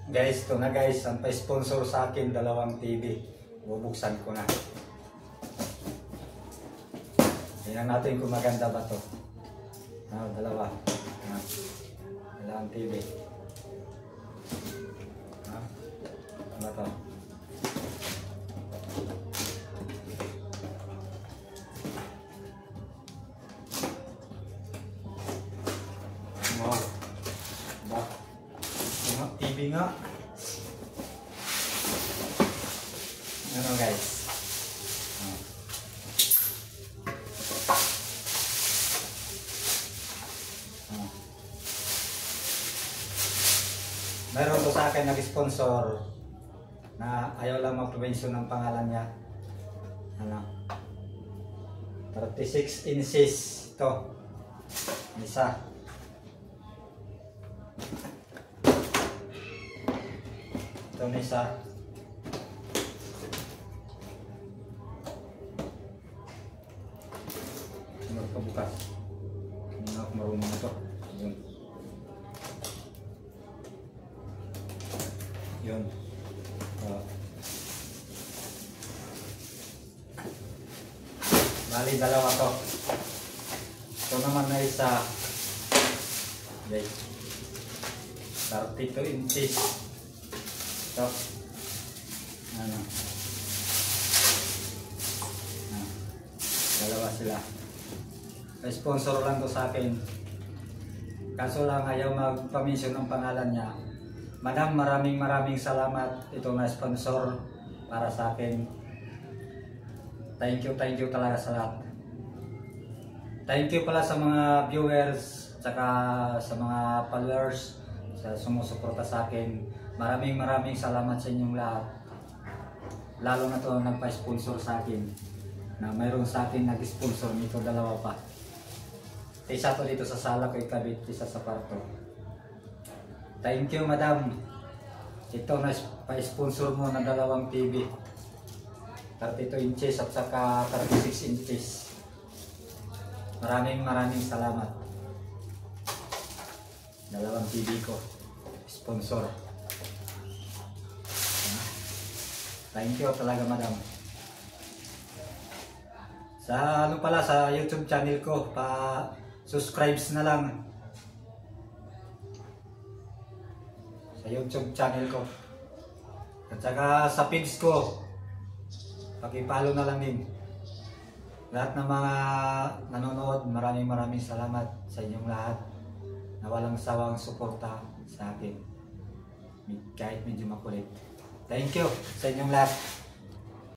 Guys, ito na guys, ang pa-sponsor sa akin, dalawang TV. Bubuksan ko na. Tingnan natin kung maganda ba to. Dalawa. Dalawang TV. Ano to? TV nga. Ano guys? Meron to sa akin nag-sponsor na ayaw lang mag-mention ng pangalan niya. Ano? 36 inches ito. Isa. Ito na isa. Magpabukas. Hindi na ako marunong ito. Yun. Yun. Bali, dalawa to. Ito naman na isa. Okay. 32 inches. Ito. Ano. Dalawa sila. Sponsor lang to sa akin. Kaso lang ayaw magpamention ng pangalan niya. Madam, maraming salamat. Ito na sponsor para sa akin. Thank you talaga sa lahat. Thank you pala sa mga viewers, saka sa mga followers, sa sumusuporta sa akin. Maraming salamat sa inyong lahat. Lalo na to nagpa-sponsor sa akin. Na mayroon sa akin nag-sponsor nito, dalawa pa. Isa to dito sa sala ko ikabit, isa sa kwarto. Thank you madam. Ito na pa-sponsor mo ng dalawang TV. 32 inches at saka 36 inches. Maraming salamat. Dalawang TV ko. Sponsor. Thank you talaga madam. Sa ano pala, sa YouTube channel ko, pa-subscribe na lang. Sa YouTube channel ko. At saka sa page ko, paki-follow na lang din. Lahat ng mga nanonood, maraming salamat sa inyong lahat na walang sawang suporta sa akin. Kahit medyo makulit. Thank you sa inyong lahat.